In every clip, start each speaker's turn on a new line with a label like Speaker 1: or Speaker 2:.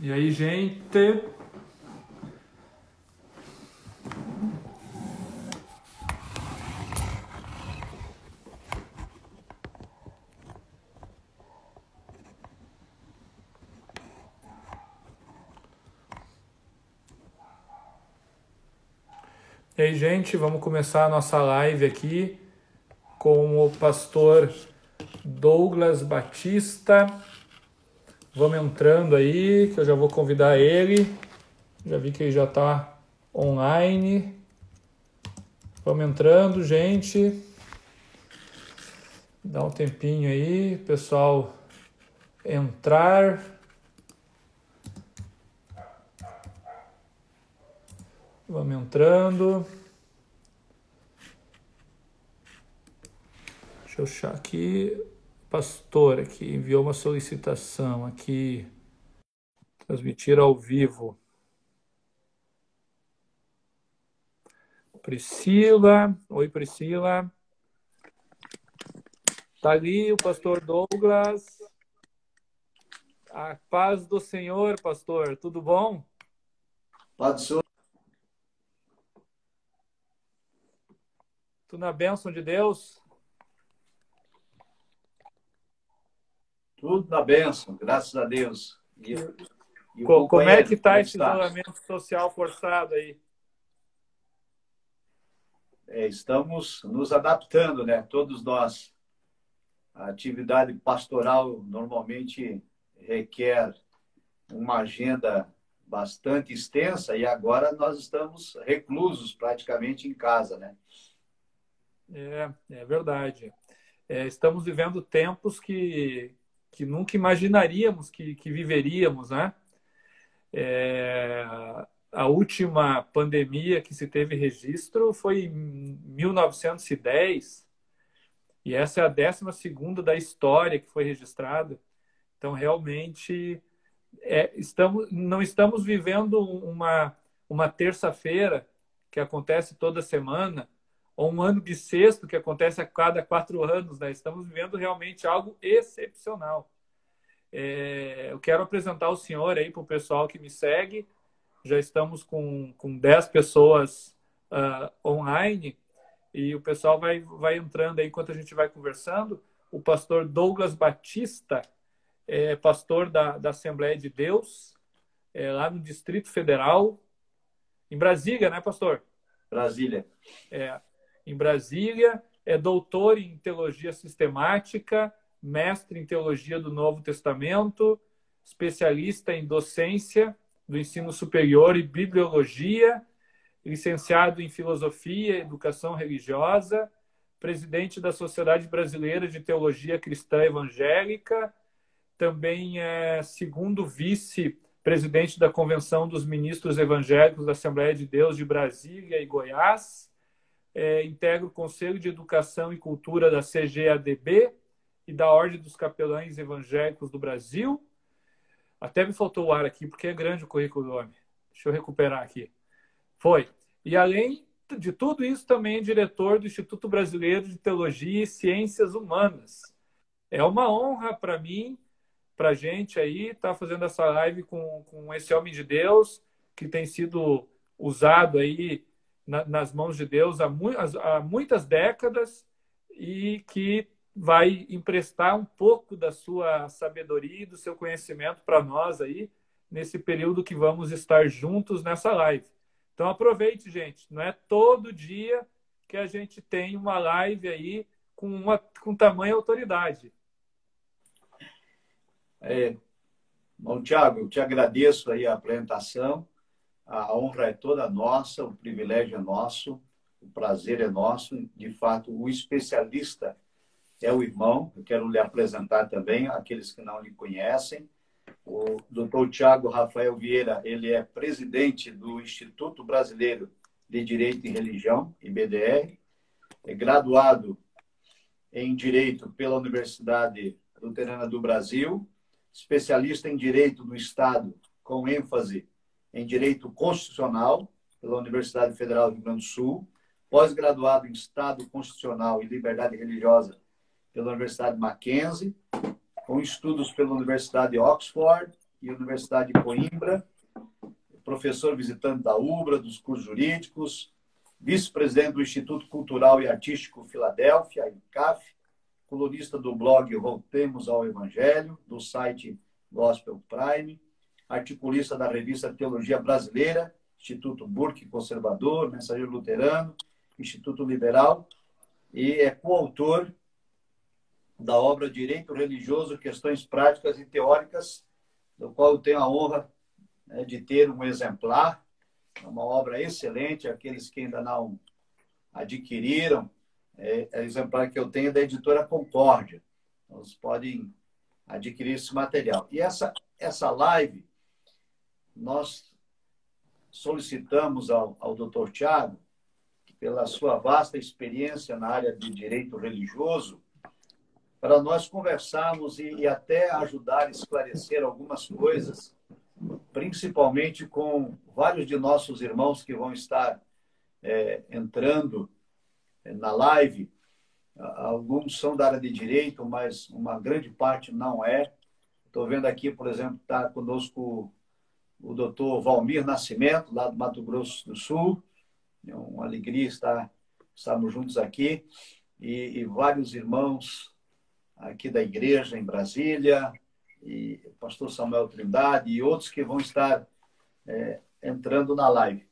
Speaker 1: E aí, gente? E aí, gente, vamos começar a nossa live aqui com o pastor Douglas Batista. Vamos entrando aí, que eu já vou convidar ele. Já vi que ele já está online. Vamos entrando, gente. Dá um tempinho aí, pessoal, entrar. Vamos entrando. Deixa eu achar aqui. Pastor aqui enviou uma solicitação aqui. Transmitir ao vivo. Priscila. Oi, Priscila. Tá ali o pastor Douglas. A paz do Senhor, pastor. Tudo bom?
Speaker 2: Paz do Senhor.
Speaker 1: Tudo na bênção de Deus?
Speaker 2: Tudo na bênção, graças a Deus. E
Speaker 1: Como é que está esse
Speaker 2: está?
Speaker 1: isolamento social forçado aí?
Speaker 2: Estamos nos adaptando, né? Todos nós. A atividade pastoral normalmente requer uma agenda bastante extensa e agora nós estamos reclusos praticamente em casa, né?
Speaker 1: É verdade. Estamos vivendo tempos que nunca imaginaríamos que viveríamos, né? A última pandemia que se teve registro foi em 1910, e essa é a 12ª da história que foi registrada. Então, realmente, não estamos vivendo uma terça-feira que acontece toda semana, ou um ano bissexto que acontece a cada 4 anos, né? Estamos vivendo realmente algo excepcional. Eu quero apresentar o senhor aí para o pessoal que me segue. Já estamos com 10 pessoas online, e o pessoal vai entrando aí enquanto a gente vai conversando. O pastor Douglas Batista é pastor da Assembleia de Deus, lá no Distrito Federal, em Brasília, né, pastor?
Speaker 2: Brasília.
Speaker 1: Em Brasília, é doutor em teologia sistemática, mestre em teologia do Novo Testamento, especialista em docência do ensino superior e bibliologia, licenciado em filosofia e educação religiosa, presidente da Sociedade Brasileira de Teologia Cristã Evangélica, também é segundo vice-presidente da Convenção dos Ministros Evangélicos da Assembleia de Deus de Brasília e Goiás, integra o Conselho de Educação e Cultura da CGADB e da Ordem dos Capelães Evangélicos do Brasil. Até me faltou o ar aqui, porque é grande o currículo do homem. Deixa eu recuperar aqui. Foi. E além de tudo isso, também é diretor do Instituto Brasileiro de Teologia e Ciências Humanas. É uma honra para mim, para a gente aí, estar fazendo essa live com esse homem de Deus, que tem sido usado aí nas mãos de Deus há muitas décadas, e que vai emprestar um pouco da sua sabedoria e do seu conhecimento para nós aí, nesse período que vamos estar juntos nessa live. Então aproveite, gente. Não é todo dia que a gente tem uma live aí com tamanha autoridade.
Speaker 2: Bom, Tiago, eu te agradeço aí a apresentação. A honra é toda nossa, o privilégio é nosso, o prazer é nosso. De fato, o especialista é o irmão. Eu quero lhe apresentar também aqueles que não lhe conhecem. O Dr. Tiago Rafael Vieira, ele é presidente do Instituto Brasileiro de Direito e Religião, IBDR, é graduado em Direito pela Universidade Luterana do Brasil, especialista em Direito do Estado, com ênfase em Direito Constitucional pela Universidade Federal do Rio Grande do Sul, pós-graduado em Estado Constitucional e Liberdade Religiosa pela Universidade Mackenzie, com estudos pela Universidade de Oxford e Universidade de Coimbra, professor visitante da UBRA, dos cursos jurídicos, vice-presidente do Instituto Cultural e Artístico Filadélfia, ICAF, colunista do blog Voltemos ao Evangelho, do site Gospel Prime, articulista da revista Teologia Brasileira, Instituto Burke Conservador, Mensageiro Luterano, Instituto Liberal, e é coautor da obra Direito Religioso, Questões Práticas e Teóricas, do qual eu tenho a honra, né, de ter um exemplar. É uma obra excelente, aqueles que ainda não adquiriram, é o exemplar que eu tenho da editora Concórdia. Então, vocês podem adquirir esse material. E essa live, nós solicitamos ao Dr. Tiago, pela sua vasta experiência na área de direito religioso, para nós conversarmos e até ajudar a esclarecer algumas coisas, principalmente com vários de nossos irmãos que vão estar entrando na live. Alguns são da área de direito, mas uma grande parte não é. Estou vendo aqui, por exemplo, está conosco o doutor Valmir Nascimento, lá do Mato Grosso do Sul. É uma alegria estarmos juntos aqui. E vários irmãos aqui da igreja em Brasília, e o pastor Samuel Trindade e outros que vão estar entrando na live.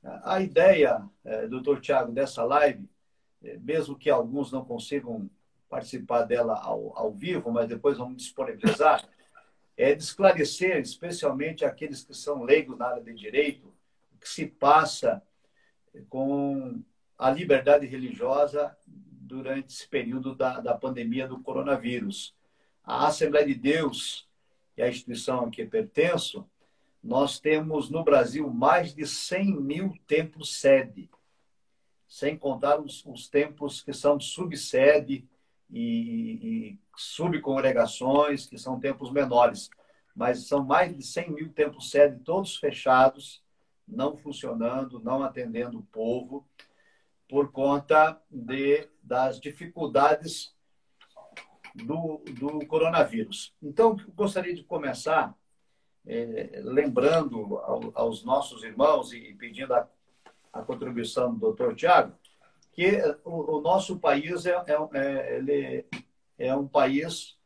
Speaker 2: A ideia, doutor Tiago, dessa live, mesmo que alguns não consigam participar dela ao vivo, mas depois vamos disponibilizar, é de esclarecer, especialmente aqueles que são leigos na área de direito, o que se passa com a liberdade religiosa durante esse período da pandemia do coronavírus. A Assembleia de Deus, que é a instituição a que pertenço, nós temos no Brasil mais de 100 mil templos-sede, sem contar os templos que são subsede e subcongregações, que são templos menores. Mas são mais de 100 mil templos-sede, todos fechados, não funcionando, não atendendo o povo, por conta das dificuldades do coronavírus. Então, eu gostaria de começar lembrando aos nossos irmãos e pedindo a contribuição do Dr. Tiago, que o nosso país é um país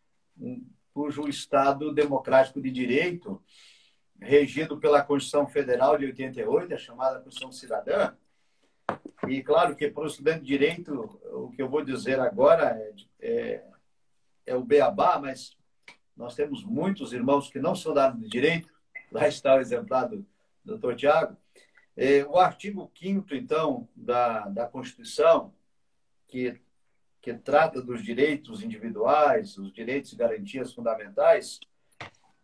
Speaker 2: cujo Estado democrático de direito, regido pela Constituição Federal de 88, a chamada Constituição Cidadã. E claro que para o estudante de direito, o que eu vou dizer agora é o beabá, mas nós temos muitos irmãos que não são da área de direito. Lá está o exemplar do Dr. Tiago. O artigo 5º, então, da Constituição, que trata dos direitos individuais, os direitos e garantias fundamentais,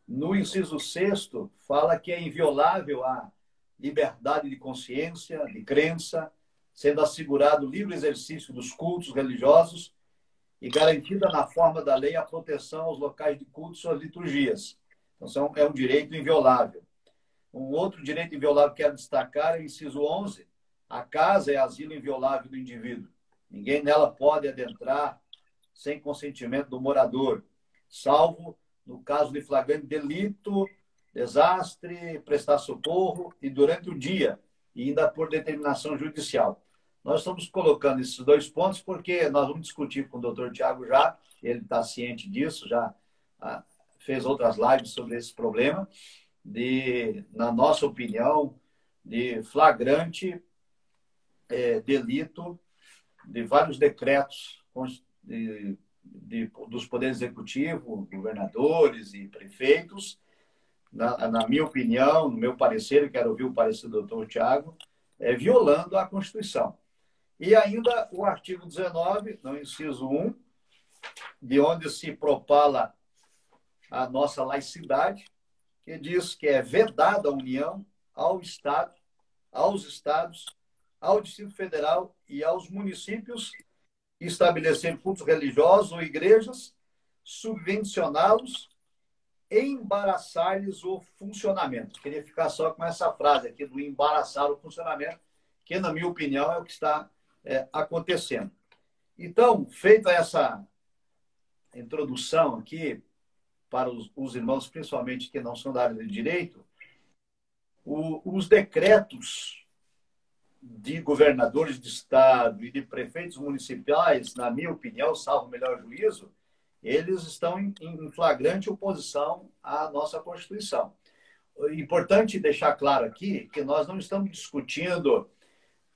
Speaker 2: no inciso 6º, fala que é inviolável a liberdade de consciência, de crença, sendo assegurado o livre exercício dos cultos religiosos e garantida na forma da lei a proteção aos locais de culto e suas liturgias. Então, é um direito inviolável. Um outro direito inviolável que quero destacar é o inciso 11. A casa é asilo inviolável do indivíduo. Ninguém nela pode adentrar sem consentimento do morador, salvo no caso de flagrante delito, desastre, prestar socorro e durante o dia, e ainda por determinação judicial. Nós estamos colocando esses dois pontos porque nós vamos discutir com o doutor Tiago já, ele está ciente disso, já fez outras lives sobre esse problema, na nossa opinião, de flagrante delito de vários decretos dos poderes executivos, governadores e prefeitos, na minha opinião, no meu parecer, eu quero ouvir o parecer do doutor Tiago, violando a Constituição. E ainda o artigo 19, no inciso 1, de onde se propala a nossa laicidade, que diz que é vedada a União ao Estado, aos Estados, ao Distrito Federal e aos municípios estabelecer cultos religiosos ou igrejas, subvencioná-los e embaraçar-lhes o funcionamento. Queria ficar só com essa frase aqui do embaraçar o funcionamento, que, na minha opinião, é o que está acontecendo. Então, feita essa introdução aqui, para os irmãos, principalmente que não são da área de direito, os decretos de governadores de estado e de prefeitos municipais, na minha opinião, salvo o melhor juízo, eles estão em flagrante oposição à nossa Constituição. Importante deixar claro aqui que nós não estamos discutindo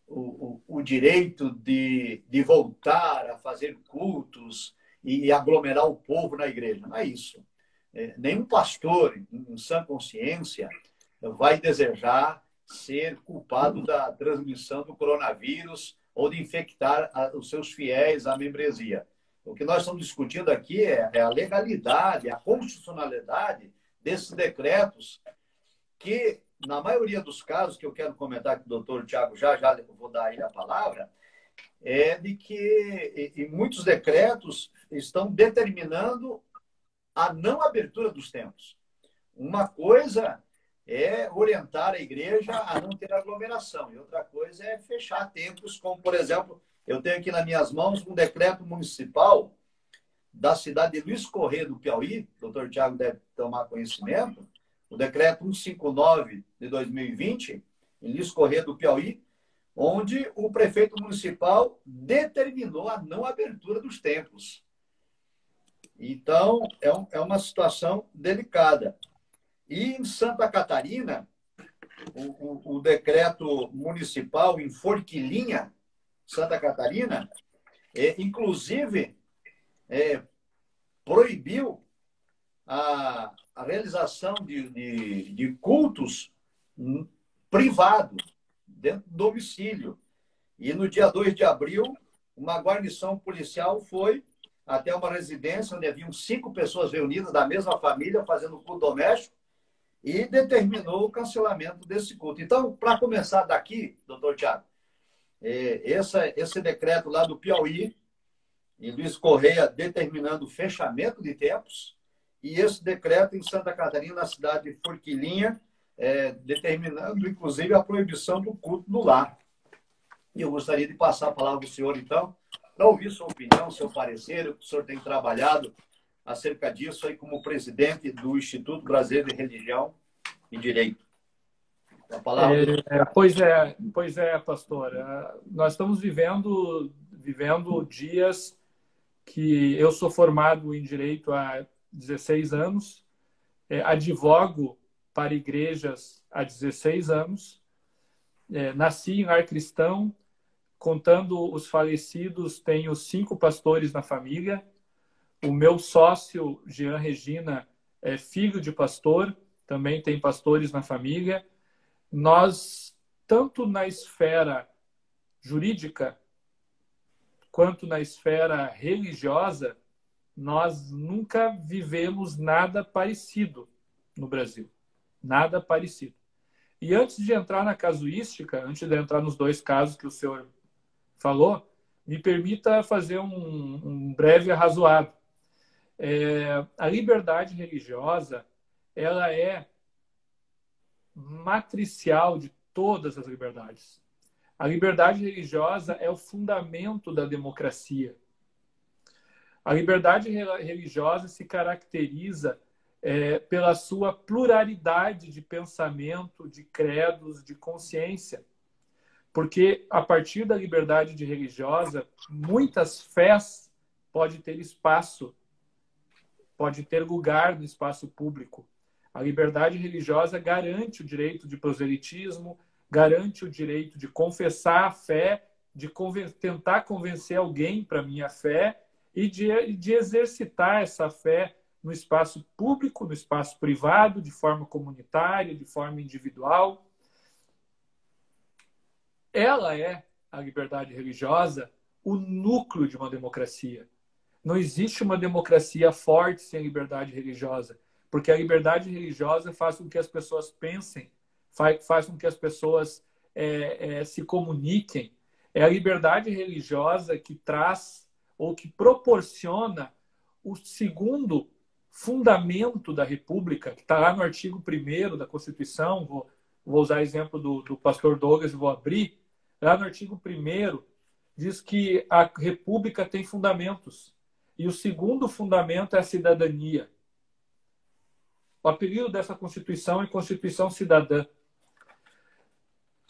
Speaker 2: o direito de voltar a fazer cultos e aglomerar o povo na igreja. Não é isso. Nenhum pastor, em sã consciência, vai desejar ser culpado da transmissão do coronavírus ou de infectar os seus fiéis, a membresia. O que nós estamos discutindo aqui é a legalidade, a constitucionalidade desses decretos que, na maioria dos casos, que eu quero comentar com o doutor Tiago, já vou dar aí a palavra, é de que em muitos decretos estão determinando a não abertura dos templos. Uma coisa é orientar a igreja a não ter aglomeração, e outra coisa é fechar templos, como, por exemplo, eu tenho aqui nas minhas mãos um decreto municipal da cidade de Luiz Corrêa do Piauí, o doutor Tiago deve tomar conhecimento, o decreto 159 de 2020, em Luiz Corrêa do Piauí, onde o prefeito municipal determinou a não abertura dos templos. Então, é uma situação delicada. E em Santa Catarina, o decreto municipal em Forquilinha, Santa Catarina, inclusive proibiu a realização de cultos privados dentro do domicílio. E no dia 2 de abril, uma guarnição policial foi até uma residência onde haviam 5 pessoas reunidas da mesma família fazendo culto doméstico e determinou o cancelamento desse culto. Então, para começar daqui, doutor Tiago, esse decreto lá do Piauí, em Luiz Correia, determinando o fechamento de templos, e esse decreto em Santa Catarina, na cidade de Forquilinha, determinando, inclusive, a proibição do culto no lar. E eu gostaria de passar a palavra para o senhor, então, para ouvir sua opinião, seu parecer, o que o senhor tem trabalhado acerca disso aí como presidente do Instituto Brasileiro de Religião e Direito. A palavra...
Speaker 1: Pois é, pastor. Nós estamos vivendo dias que eu sou formado em Direito há 16 anos, advogo para igrejas há 16 anos, nasci em lar cristão, contando os falecidos, tenho 5 pastores na família. O meu sócio, Jean Regina, é filho de pastor, também tem pastores na família. Nós, tanto na esfera jurídica quanto na esfera religiosa, nós nunca vivemos nada parecido no Brasil. Nada parecido. E antes de entrar na casuística, antes de entrar nos 2 casos que o senhor falou, me permita fazer um breve arrazoado. A liberdade religiosa, ela é matricial de todas as liberdades. A liberdade religiosa é o fundamento da democracia. A liberdade religiosa se caracteriza pela sua pluralidade de pensamento, de credos, de consciência. Porque, a partir da liberdade religiosa, muitas fés podem ter espaço, pode ter lugar no espaço público. A liberdade religiosa garante o direito de proselitismo, garante o direito de confessar a fé, de tentar convencer alguém para a minha fé e de exercitar essa fé no espaço público, no espaço privado, de forma comunitária, de forma individual. Ela é, a liberdade religiosa, o núcleo de uma democracia. Não existe uma democracia forte sem liberdade religiosa, porque a liberdade religiosa faz com que as pessoas pensem, faz com que as pessoas se comuniquem. É a liberdade religiosa que traz ou que proporciona o segundo fundamento da República, que está lá no artigo 1º da Constituição. Vou usar o exemplo do pastor Douglas e vou abrir. Lá no artigo 1º diz que a República tem fundamentos. E o segundo fundamento é a cidadania. O apelido dessa Constituição é Constituição Cidadã.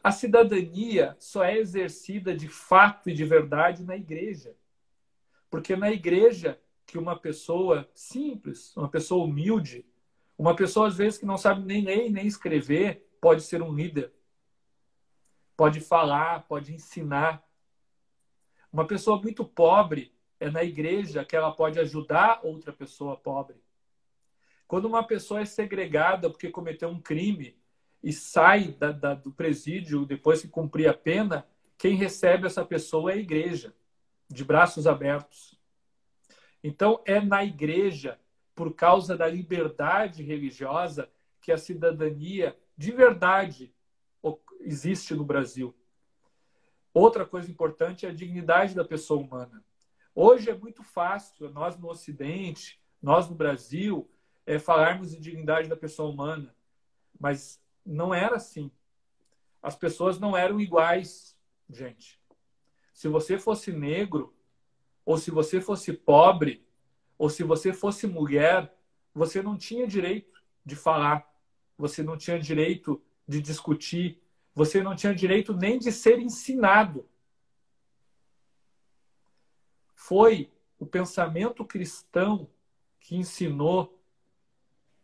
Speaker 1: A cidadania só é exercida de fato e de verdade na igreja. Porque na igreja que uma pessoa simples, uma pessoa humilde, uma pessoa às vezes que não sabe nem ler nem escrever, pode ser um líder. Pode falar, pode ensinar. Uma pessoa muito pobre é na igreja que ela pode ajudar outra pessoa pobre. Quando uma pessoa é segregada porque cometeu um crime e sai do presídio depois que cumprir a pena, quem recebe essa pessoa é a igreja, de braços abertos. Então, é na igreja, por causa da liberdade religiosa, que a cidadania de verdade existe no Brasil. Outra coisa importante é a dignidade da pessoa humana. Hoje é muito fácil, nós no Ocidente, nós no Brasil, falarmos de dignidade da pessoa humana. Mas não era assim. As pessoas não eram iguais, gente. Se você fosse negro, ou se você fosse pobre, ou se você fosse mulher, você não tinha direito de falar. Você não tinha direito de discutir. Você não tinha direito nem de ser ensinado. Foi o pensamento cristão que ensinou,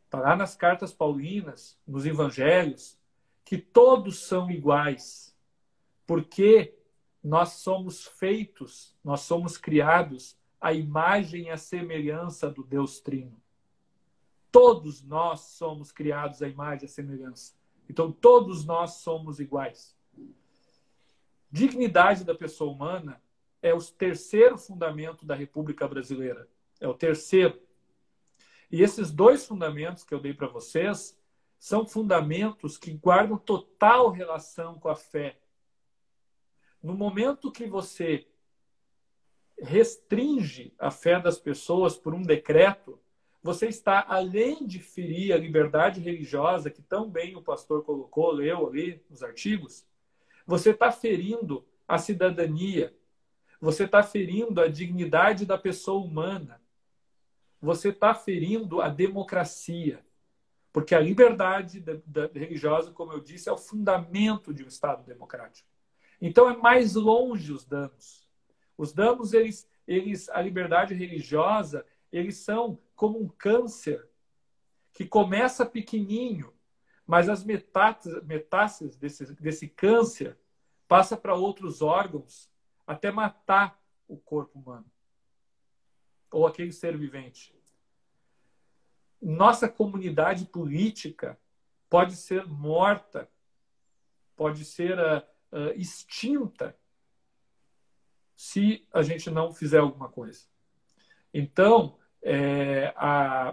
Speaker 1: está lá nas cartas paulinas, nos evangelhos, que todos são iguais, porque nós somos feitos, nós somos criados à imagem e à semelhança do Deus Trino. Todos nós somos criados à imagem e à semelhança. Então, todos nós somos iguais. Dignidade da pessoa humana é o terceiro fundamento da República Brasileira. É o terceiro. E esses dois fundamentos que eu dei para vocês são fundamentos que guardam total relação com a fé. No momento que você restringe a fé das pessoas por um decreto, você está, além de ferir a liberdade religiosa, que tão bem o pastor colocou, leu ali nos artigos, você está ferindo a cidadania, você está ferindo a dignidade da pessoa humana, você está ferindo a democracia. Porque a liberdade religiosa, como eu disse, é o fundamento de um Estado democrático. Então, é mais longe os danos. Os danos, a liberdade religiosa, eles são como um câncer que começa pequenininho, mas as metástases desse câncer passa para outros órgãos até matar o corpo humano ou aquele ser vivente. Nossa comunidade política pode ser morta, pode ser extinta se a gente não fizer alguma coisa. Então,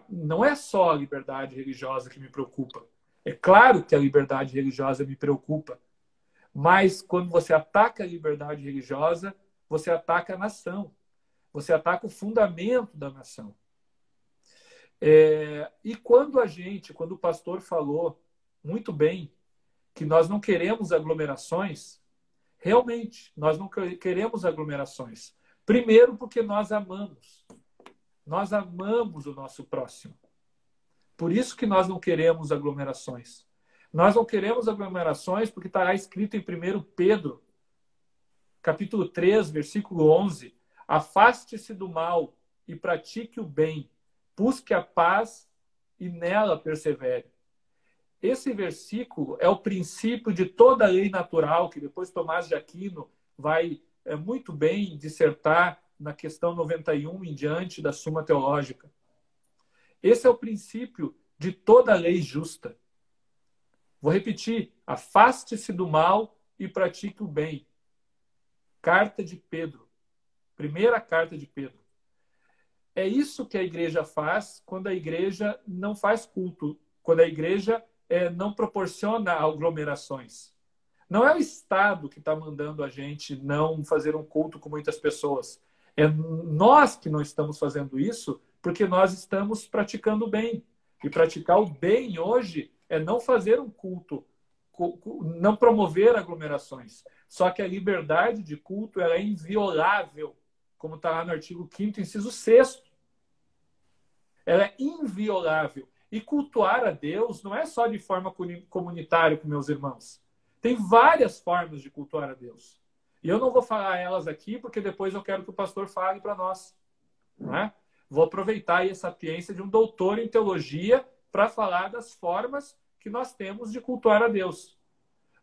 Speaker 1: não é só a liberdade religiosa que me preocupa. É claro que a liberdade religiosa me preocupa, mas quando você ataca a liberdade religiosa, você ataca a nação. Você ataca o fundamento da nação. E quando o pastor falou muito bem que nós não queremos aglomerações, realmente, nós não queremos aglomerações. Primeiro, porque nós amamos. Nós amamos o nosso próximo. Por isso que nós não queremos aglomerações. Nós não queremos aglomerações porque está lá escrito em 1 Pedro, capítulo 3, versículo 11, afaste-se do mal e pratique o bem, busque a paz e nela persevere. Esse versículo é o princípio de toda a lei natural, que depois Tomás de Aquino vai muito bem dissertar na questão 91 em diante da Suma Teológica. Esse é o princípio de toda a lei justa. Vou repetir, afaste-se do mal e pratique o bem. Carta de Pedro. Primeira carta de Pedro. É isso que a igreja faz quando a igreja não faz culto, quando a igreja não proporciona aglomerações. Não é o Estado que está mandando a gente não fazer um culto com muitas pessoas. É nós que não estamos fazendo isso porque nós estamos praticando o bem. E praticar o bem hoje é não fazer um culto, não promover aglomerações. Só que a liberdade de culto ela é inviolável, como está lá no artigo 5º, inciso 6º. Ela é inviolável. E cultuar a Deus não é só de forma comunitária com meus irmãos. Tem várias formas de cultuar a Deus. E eu não vou falar elas aqui, porque depois eu quero que o pastor fale para nós. Não é? Vou aproveitar aí a sapiência de um doutor em teologia para falar das formas que nós temos de cultuar a Deus.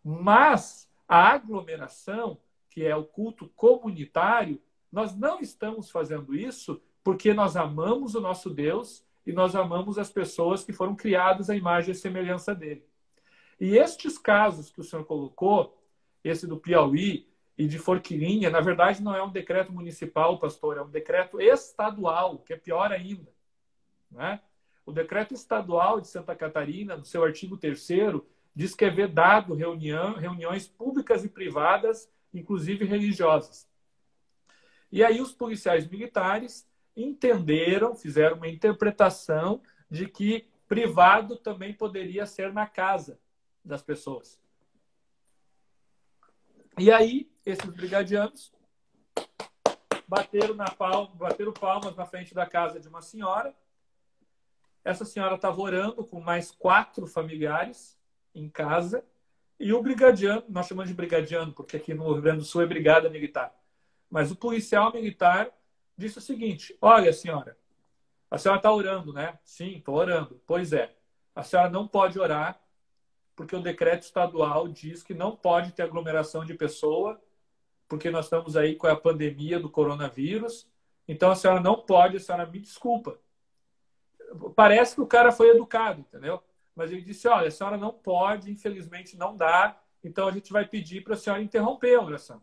Speaker 1: Mas a aglomeração, que é o culto comunitário, nós não estamos fazendo isso porque nós amamos o nosso Deus e nós amamos as pessoas que foram criadas à imagem e semelhança dele. E estes casos que o senhor colocou, esse do Piauí e de Forquilinha, na verdade não é um decreto municipal, pastor, é um decreto estadual, que é pior ainda. Né? O decreto estadual de Santa Catarina, no seu artigo 3º, diz que é vedado reuniões públicas e privadas, inclusive religiosas. E aí os policiais militares entenderam, fizeram uma interpretação de que privado também poderia ser na casa das pessoas. E aí, esses brigadianos bateram palmas na frente da casa de uma senhora. Essa senhora estava orando com mais 4 familiares em casa. E o brigadiano, nós chamamos de brigadiano, porque aqui no Rio Grande do Sul é brigada militar. Mas o policial militar disse o seguinte: olha, senhora, a senhora está orando, né? Sim, estou orando. Pois é, a senhora não pode orar, porque o decreto estadual diz que não pode ter aglomeração de pessoa, porque nós estamos aí com a pandemia do coronavírus. Então a senhora não pode, a senhora me desculpa. Parece que o cara foi educado, entendeu? Mas ele disse: olha, a senhora não pode, infelizmente não dá, então a gente vai pedir para a senhora interromper a oração.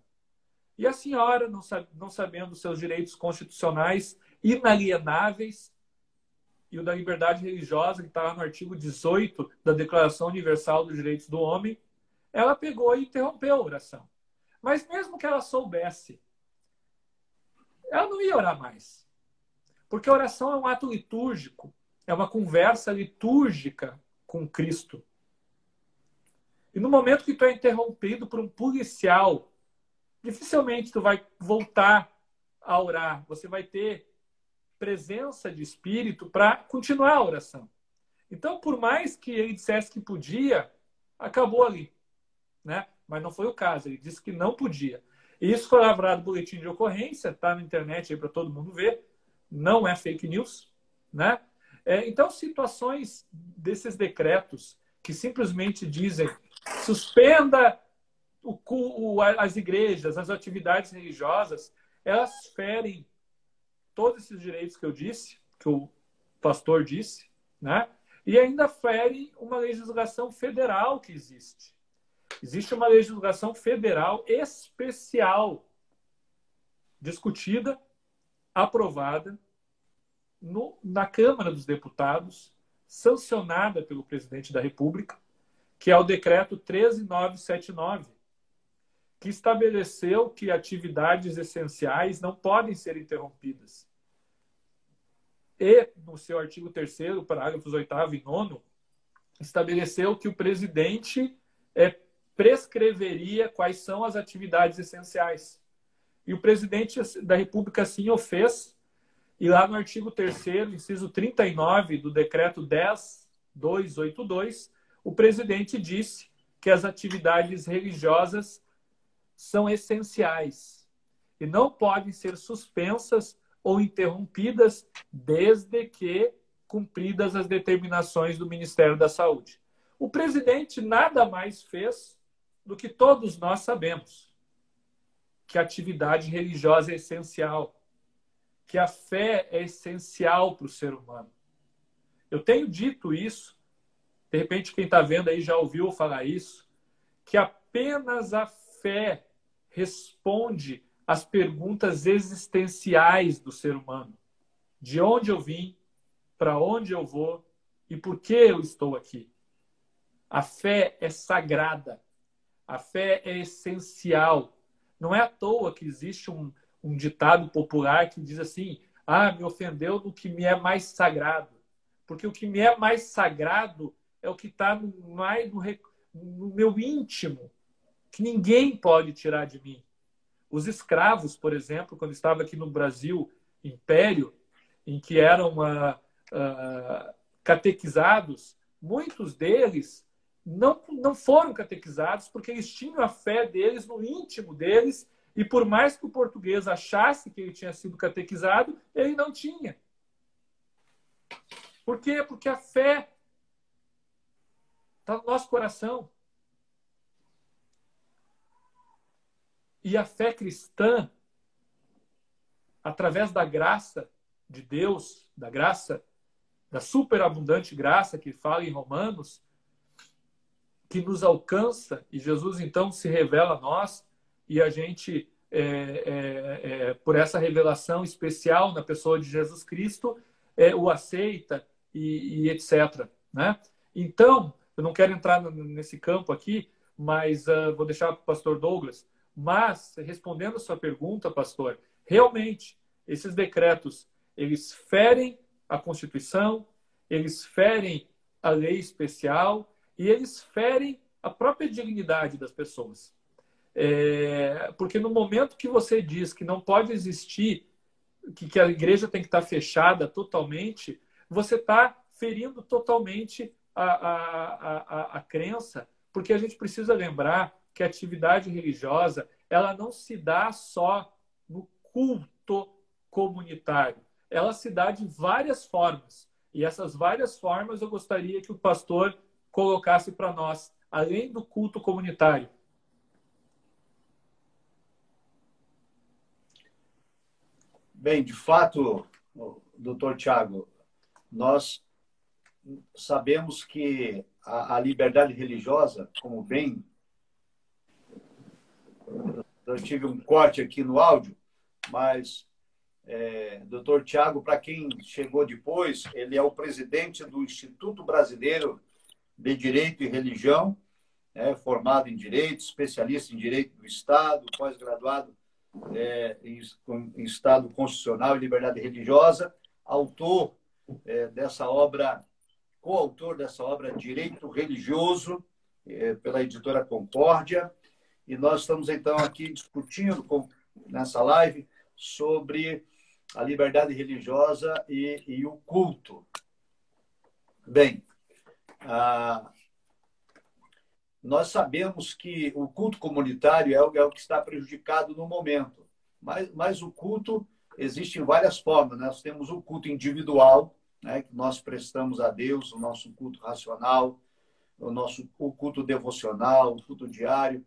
Speaker 1: E a senhora, não sabendo os seus direitos constitucionais inalienáveis e o da liberdade religiosa, que está lá no artigo 18 da Declaração Universal dos Direitos do Homem, ela pegou e interrompeu a oração. Mas mesmo que ela soubesse, ela não ia orar mais. Porque a oração é um ato litúrgico, é uma conversa litúrgica com Cristo. E no momento que tu é interrompido por um policial, dificilmente tu vai voltar a orar. Você vai ter presença de espírito para continuar a oração. Então, por mais que ele dissesse que podia, acabou ali. Né? Mas não foi o caso. Ele disse que não podia. E isso foi lavrado no boletim de ocorrência, está na internet aí para todo mundo ver. Não é fake news. Né? Então, situações desses decretos que simplesmente dizem suspenda as igrejas, as atividades religiosas, elas ferem todos esses direitos que eu disse, que o pastor disse, né? E ainda ferem uma legislação federal que existe. Existe uma legislação federal especial, discutida, aprovada na Câmara dos Deputados, sancionada pelo presidente da República, que é o decreto 13979, que estabeleceu que atividades essenciais não podem ser interrompidas. E, no seu artigo 3º, parágrafos 8º e 9º, estabeleceu que o presidente prescreveria quais são as atividades essenciais. E o presidente da República assim o fez, e lá no artigo 3º, inciso 39 do decreto 10.282, o presidente disse que as atividades religiosas são essenciais e não podem ser suspensas ou interrompidas desde que cumpridas as determinações do Ministério da Saúde. O presidente nada mais fez do que todos nós sabemos, que a atividade religiosa é essencial, que a fé é essencial para o ser humano. Eu tenho dito isso, de repente quem está vendo aí já ouviu falar isso, que apenas a fé responde às perguntas existenciais do ser humano. De onde eu vim, para onde eu vou e por que eu estou aqui. A fé é sagrada. A fé é essencial. Não é à toa que existe um ditado popular que diz assim: me ofendeu no que me é mais sagrado. Porque o que me é mais sagrado é o que está no meu íntimo, que ninguém pode tirar de mim. Os escravos, por exemplo, quando estava aqui no Brasil, Império, em que eram catequizados, muitos deles não foram catequizados porque eles tinham a fé deles no íntimo deles e por mais que o português achasse que ele tinha sido catequizado, ele não tinha. Por quê? Porque a fé está no nosso coração. E a fé cristã, através da graça de Deus, da graça, da superabundante graça que fala em Romanos, que nos alcança, e Jesus então se revela a nós, e a gente, por essa revelação especial na pessoa de Jesus Cristo, o aceita e etc. Né? Então, eu não quero entrar nesse campo aqui, mas vou deixar para o pastor Douglas. Mas, respondendo a sua pergunta, pastor, realmente, esses decretos, eles ferem a Constituição, eles ferem a lei especial e eles ferem a própria dignidade das pessoas. Porque no momento que você diz que não pode existir, que a igreja tem que estar fechada totalmente, você está ferindo totalmente a crença, porque a gente precisa lembrar que a atividade religiosa ela não se dá só no culto comunitário. Ela se dá de várias formas. E essas várias formas eu gostaria que o pastor colocasse para nós, além do culto comunitário.
Speaker 2: Bem, de fato, doutor Tiago, nós sabemos que a liberdade religiosa, como bem... Eu tive um corte aqui no áudio, mas doutor Tiago, para quem chegou depois, ele é o presidente do Instituto Brasileiro de Direito e Religião, formado em Direito, especialista em Direito do Estado, pós-graduado em Estado Constitucional e Liberdade Religiosa, autor dessa obra, coautor dessa obra Direito Religioso, pela editora Concórdia, e nós estamos, então, aqui discutindo nessa live sobre a liberdade religiosa e o culto. Bem, nós sabemos que o culto comunitário é o que está prejudicado no momento, mas o culto existe em várias formas. Nós temos o culto individual, né, que nós prestamos a Deus, o nosso culto racional, o culto devocional, o culto diário,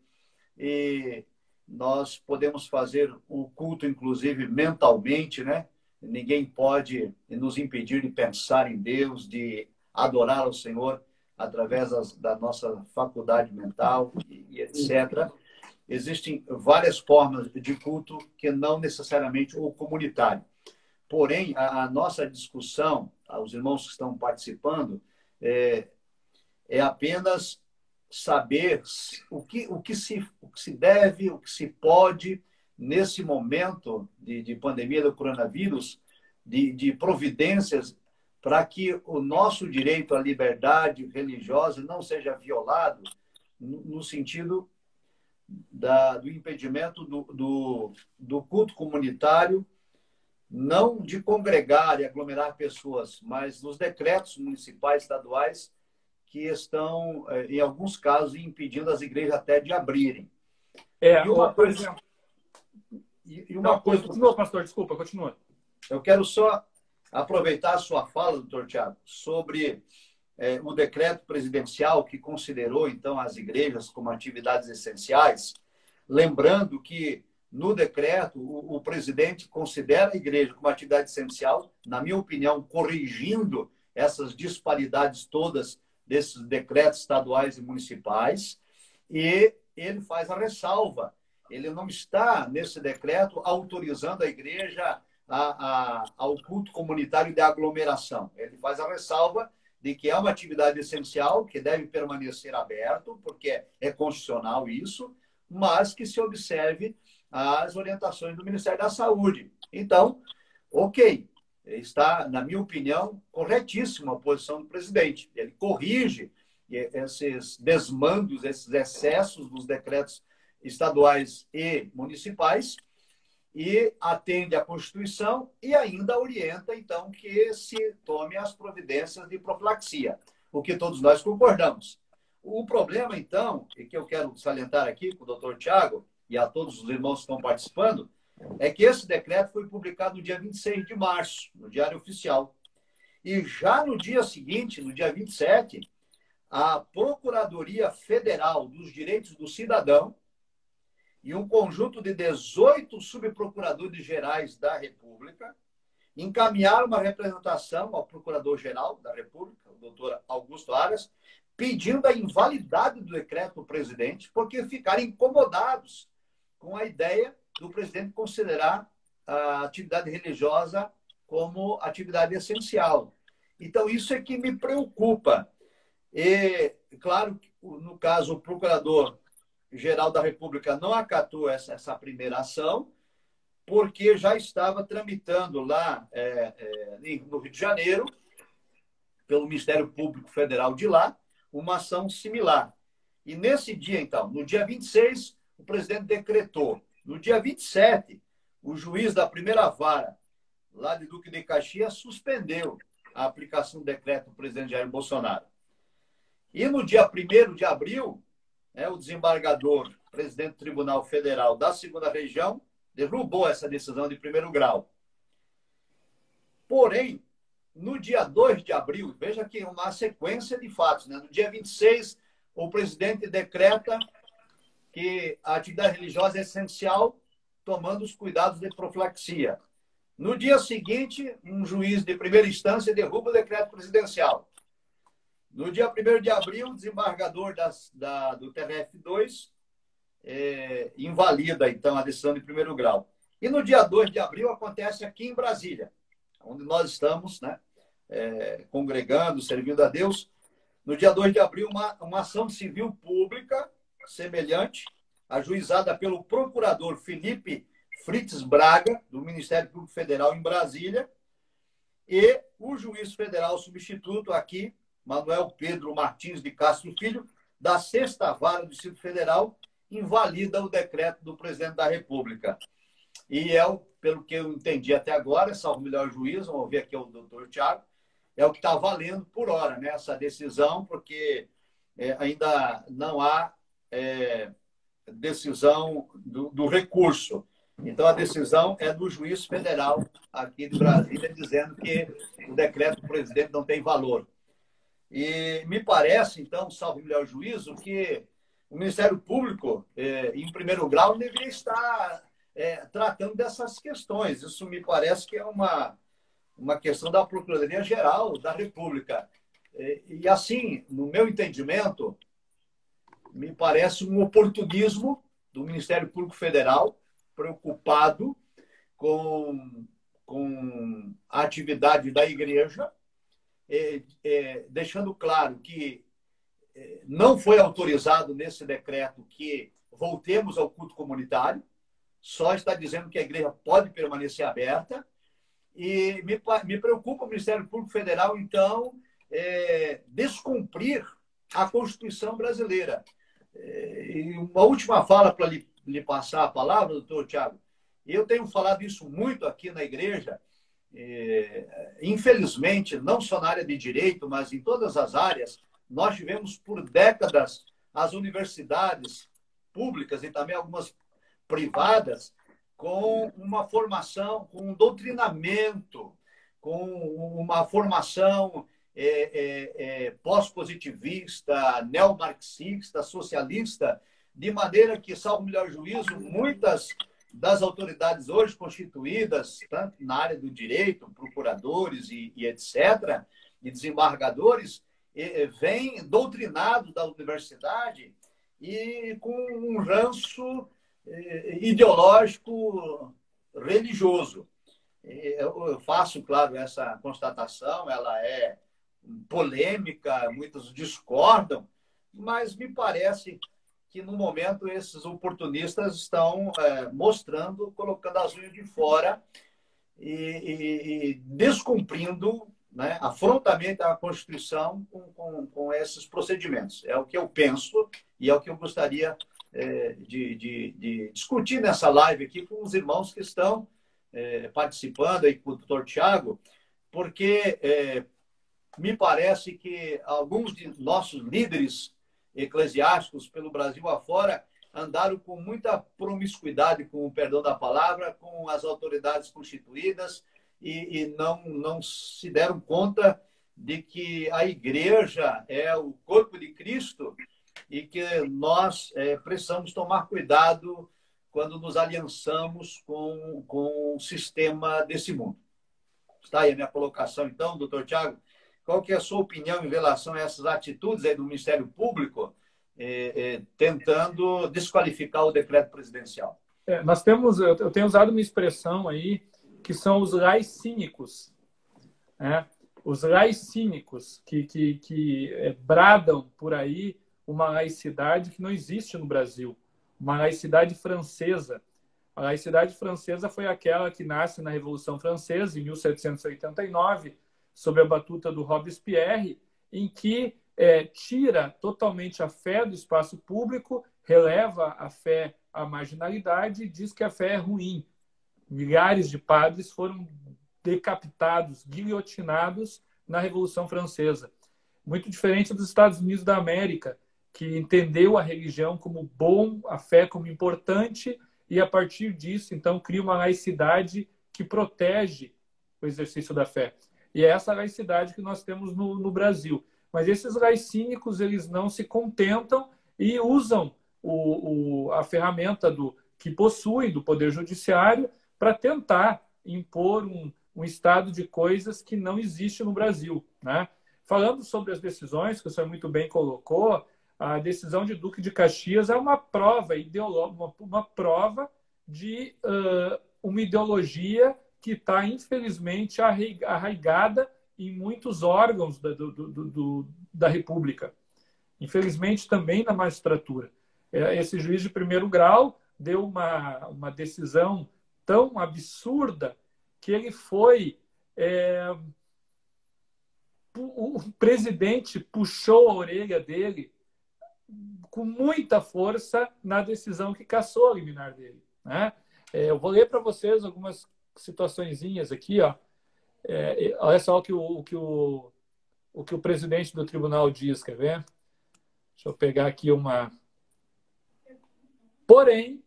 Speaker 2: e nós podemos fazer o culto, inclusive, mentalmente, né? Ninguém pode nos impedir de pensar em Deus, de adorar ao Senhor através da nossa faculdade mental e etc. Existem várias formas de culto que não necessariamente o comunitário. Porém, a nossa discussão, os irmãos que estão participando, é apenas saber o que se deve, o que se pode, nesse momento de pandemia do coronavírus, de providências para que o nosso direito à liberdade religiosa não seja violado no sentido do impedimento do culto comunitário, não de congregar e aglomerar pessoas, mas dos decretos municipais, estaduais, que estão, em alguns casos, impedindo as igrejas até de abrirem.
Speaker 1: Por exemplo... Continua, pastor, desculpa, continua.
Speaker 2: Eu quero só aproveitar a sua fala, doutor Tiago, sobre o decreto presidencial que considerou, então, as igrejas como atividades essenciais, lembrando que, no decreto, o presidente considera a igreja como atividade essencial, na minha opinião, corrigindo essas disparidades todas desses decretos estaduais e municipais, e ele faz a ressalva. Ele não está, nesse decreto, autorizando a igreja ao culto comunitário de aglomeração. Ele faz a ressalva de que é uma atividade essencial, que deve permanecer aberto, porque é constitucional isso, mas que se observe as orientações do Ministério da Saúde. Então, ok, está, na minha opinião, corretíssima a posição do presidente. Ele corrige esses desmandos, esses excessos dos decretos estaduais e municipais e atende à Constituição e ainda orienta, então, que se tome as providências de profilaxia, o que todos nós concordamos. O problema, então, e que eu quero salientar aqui com o doutor Tiago e a todos os irmãos que estão participando, é que esse decreto foi publicado no dia 26 de março, no Diário Oficial. E já no dia seguinte, no dia 27, a Procuradoria Federal dos Direitos do Cidadão e um conjunto de 18 subprocuradores gerais da República encaminharam uma representação ao Procurador-Geral da República, o doutor Augusto Aras, pedindo a invalidade do decreto do presidente, porque ficaram incomodados com a ideia do presidente considerar a atividade religiosa como atividade essencial. Então, isso é que me preocupa. E, claro, no caso, o Procurador-Geral da República não acatou essa primeira ação, porque já estava tramitando lá no Rio de Janeiro, pelo Ministério Público Federal de lá, uma ação similar. E nesse dia, então, no dia 26, o presidente decretou. No dia 27, o juiz da primeira vara, lá de Duque de Caxias, suspendeu a aplicação do decreto do presidente Jair Bolsonaro. E no dia 1º de abril, o desembargador, presidente do Tribunal Federal da Segunda Região, derrubou essa decisão de primeiro grau. Porém, no dia 2 de abril, veja que uma sequência de fatos, né? No dia 26, o presidente decreta que a atividade religiosa é essencial, tomando os cuidados de profilaxia. No dia seguinte, um juiz de primeira instância derruba o decreto presidencial. No dia 1º de abril, o desembargador do TRF2 invalida, então, a decisão de primeiro grau. E no dia 2 de abril acontece aqui em Brasília, onde nós estamos, né, congregando, servindo a Deus. No dia 2 de abril, uma ação civil pública semelhante, ajuizada pelo procurador Felipe Fritz Braga, do Ministério Público Federal em Brasília, e o juiz federal substituto aqui, Manuel Pedro Martins de Castro Filho, da 6ª Vara do Distrito Federal, invalida o decreto do presidente da República. E pelo que eu entendi até agora, salvo o melhor juiz, vamos ver aqui o doutor Tiago, é o que está valendo por hora, né, essa decisão, porque ainda não há decisão do recurso. Então, a decisão é do juiz federal aqui de Brasília, dizendo que o decreto do presidente não tem valor. E me parece, então, salvo o melhor juízo, que o Ministério Público, em primeiro grau, deveria estar tratando dessas questões. Isso me parece que é uma questão da Procuradoria-Geral da República. E, assim, no meu entendimento, me parece um oportunismo do Ministério Público Federal, preocupado com a atividade da igreja, deixando claro que não foi autorizado nesse decreto que voltemos ao culto comunitário, só está dizendo que a igreja pode permanecer aberta. E me preocupa o Ministério Público Federal, então, descumprir a Constituição brasileira. E uma última fala para lhe passar a palavra, doutor Tiago. Eu tenho falado isso muito aqui na igreja. Infelizmente, não só na área de direito, mas em todas as áreas, nós tivemos por décadas as universidades públicas e também algumas privadas com uma formação, com um doutrinamento, com uma formação pós-positivista, neomarxista, socialista, de maneira que, salvo o melhor juízo, muitas das autoridades hoje constituídas, tanto na área do direito, procuradores e etc., e desembargadores, vêm doutrinados da universidade e com um ranço ideológico religioso. Eu faço, claro, essa constatação, ela é polêmica, muitos discordam, mas me parece que, no momento, esses oportunistas estão mostrando, colocando as unhas de fora e descumprindo, né, afrontamento à Constituição com esses procedimentos. É o que eu penso e é o que eu gostaria de discutir nessa live aqui com os irmãos que estão participando aí com o doutor Tiago, porque me parece que alguns de nossos líderes eclesiásticos pelo Brasil afora andaram com muita promiscuidade, com o perdão da palavra, com as autoridades constituídas e não se deram conta de que a igreja é o corpo de Cristo e que nós precisamos tomar cuidado quando nos aliançamos com o sistema desse mundo. Está aí a minha colocação, então, doutor Tiago. Qual que é a sua opinião em relação a essas atitudes aí do Ministério Público tentando desqualificar o decreto presidencial?
Speaker 1: Eu tenho usado uma expressão aí que são os laicínicos, né? Os laicínicos que bradam por aí uma laicidade que não existe no Brasil, uma laicidade francesa. A laicidade francesa foi aquela que nasce na Revolução Francesa, em 1789, sob a batuta do Robespierre, em que tira totalmente a fé do espaço público, releva a fé à marginalidade e diz que a fé é ruim. Milhares de padres foram decapitados, guilhotinados na Revolução Francesa. Muito diferente dos Estados Unidos da América, que entendeu a religião como bom, a fé como importante, e a partir disso, então, cria uma laicidade que protege o exercício da fé. E é essa laicidade que nós temos no Brasil. Mas esses laicínicos, eles não se contentam e usam a ferramenta que possuem do Poder Judiciário para tentar impor um estado de coisas que não existe no Brasil, né? Falando sobre as decisões, que o senhor muito bem colocou, a decisão de Duque de Caxias é uma prova ideológica, uma prova de uma ideologia que está, infelizmente, arraigada em muitos órgãos da República. Infelizmente, também na magistratura. Esse juiz de primeiro grau deu uma decisão tão absurda que ele foi... o presidente puxou a orelha dele com muita força na decisão que cassou a liminar dele, né? Eu vou ler para vocês algumas situaçõezinhas aqui, ó. Olha só o que o presidente do tribunal diz, quer ver? Deixa eu pegar aqui uma... Porém,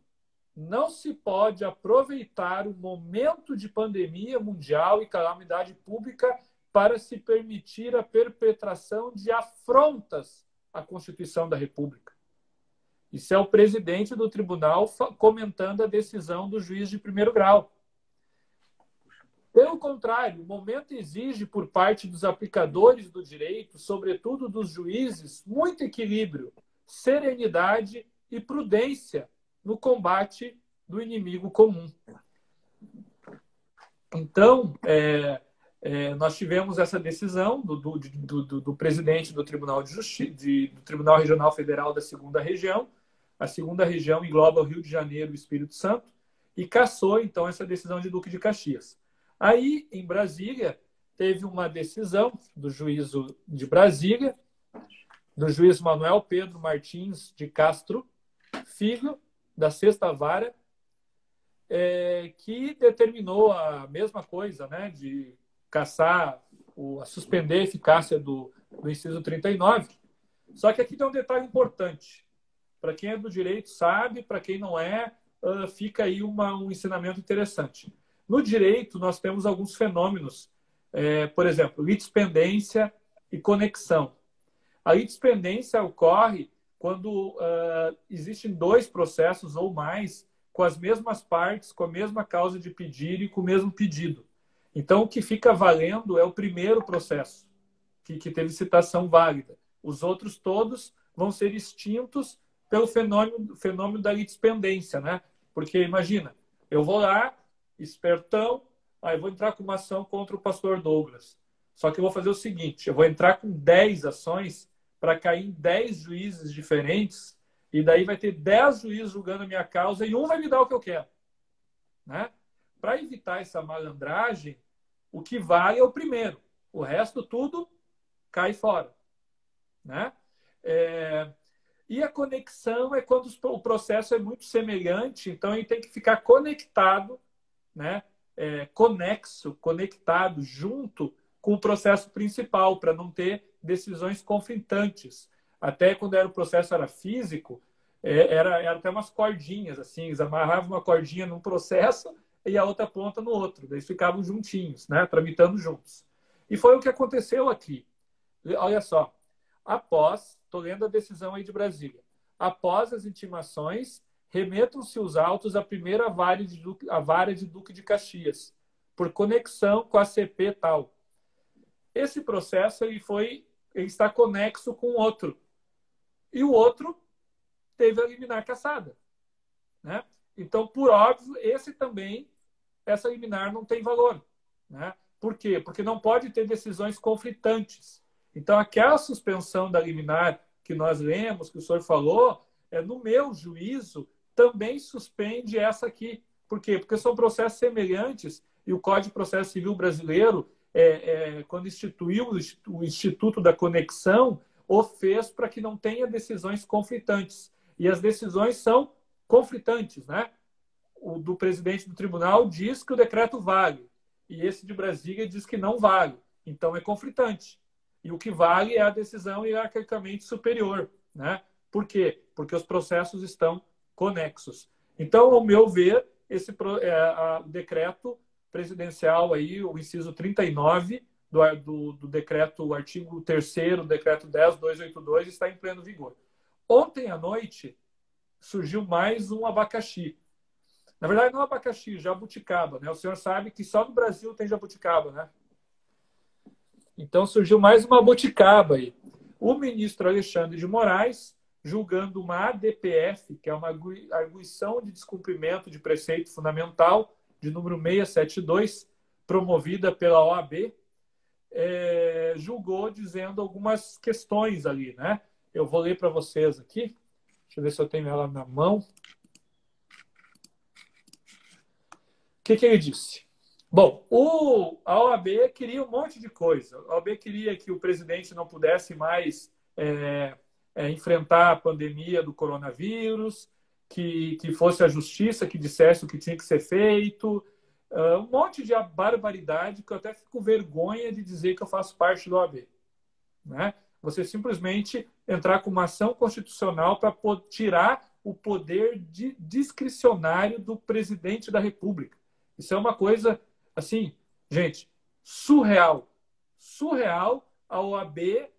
Speaker 1: não se pode aproveitar o momento de pandemia mundial e calamidade pública para se permitir a perpetração de afrontas à Constituição da República. Isso é o presidente do tribunal comentando a decisão do juiz de primeiro grau. Pelo contrário, o momento exige por parte dos aplicadores do direito, sobretudo dos juízes, muito equilíbrio, serenidade e prudência no combate do inimigo comum. Então, nós tivemos essa decisão do presidente do Tribunal de Justiça, do Tribunal Regional Federal da Segunda Região. A Segunda Região engloba o Rio de Janeiro e o Espírito Santo, e cassou, então, essa decisão de Duque de Caxias. Aí, em Brasília, teve uma decisão do juízo de Brasília, do juiz Manuel Pedro Martins de Castro, filho da Sexta Vara, que determinou a mesma coisa, né, de cassar, a suspender a eficácia do inciso 39. Só que aqui tem um detalhe importante. Para quem é do direito sabe, para quem não é, fica aí um ensinamento interessante. No direito, nós temos alguns fenômenos, por exemplo, litispendência e conexão. A litispendência ocorre quando existem dois processos ou mais com as mesmas partes, com a mesma causa de pedir e com o mesmo pedido. Então, o que fica valendo é o primeiro processo, que teve citação válida. Os outros todos vão ser extintos pelo fenômeno da litispendência, né? Porque, imagina, eu vou lá, espertão, aí vou entrar com uma ação contra o pastor Douglas. Só que eu vou fazer o seguinte, eu vou entrar com 10 ações para cair em 10 juízes diferentes, e daí vai ter 10 juízes julgando a minha causa e um vai me dar o que eu quero, né? Para evitar essa malandragem, o que vale é o primeiro. O resto tudo cai fora, né? E a conexão é quando o processo é muito semelhante, então ele tem que ficar conectado, né? Conexo, conectado, junto com o processo principal, para não ter decisões conflitantes. Até quando o processo era físico, era até umas cordinhas, assim, eles amarravam uma cordinha num processo e a outra ponta no outro. Eles ficavam juntinhos, né? Tramitando juntos. E foi o que aconteceu aqui. Olha só, estou lendo a decisão aí de Brasília, após as intimações, remetam-se os autos à primeira vara de Duque de Caxias, por conexão com a CP tal. Esse processo ele está conexo com o outro. E o outro teve a liminar cassada. Né? Então, por óbvio, essa liminar não tem valor. Né? Por quê? Porque não pode ter decisões conflitantes. Então, aquela suspensão da liminar que nós lemos, que o senhor falou, no meu juízo, também suspende essa aqui. Por quê? Porque são processos semelhantes e o Código de Processo Civil brasileiro, quando instituiu o Instituto da Conexão, o fez para que não tenha decisões conflitantes. E as decisões são conflitantes. Né? O do presidente do tribunal diz que o decreto vale, e esse de Brasília diz que não vale. Então, é conflitante. E o que vale é a decisão hierarquicamente superior. Né? Por quê? Porque os processos estão conexos. Então, ao meu ver, o decreto presidencial, aí, o inciso 39 do decreto, o artigo 3º do decreto 10.282, está em pleno vigor. Ontem à noite, surgiu mais um abacaxi. Na verdade, não abacaxi, jabuticaba. Né? O senhor sabe que só no Brasil tem jabuticaba, né? Então, surgiu mais uma jabuticaba aí. O ministro Alexandre de Moraes, julgando uma ADPF, que é uma arguição de descumprimento de preceito fundamental, de número 672, promovida pela OAB, julgou dizendo algumas questões ali. Né? Eu vou ler para vocês aqui. Deixa eu ver se eu tenho ela na mão. O que ele disse? Bom, a OAB queria um monte de coisa. A OAB queria que o presidente não pudesse mais enfrentar a pandemia do coronavírus, que fosse a justiça que dissesse o que tinha que ser feito, um monte de barbaridade que eu até fico vergonha de dizer que eu faço parte da OAB. Né? Você simplesmente entrar com uma ação constitucional para tirar o poder discricionário do presidente da República. Isso é uma coisa, assim, gente, surreal. Surreal a OAB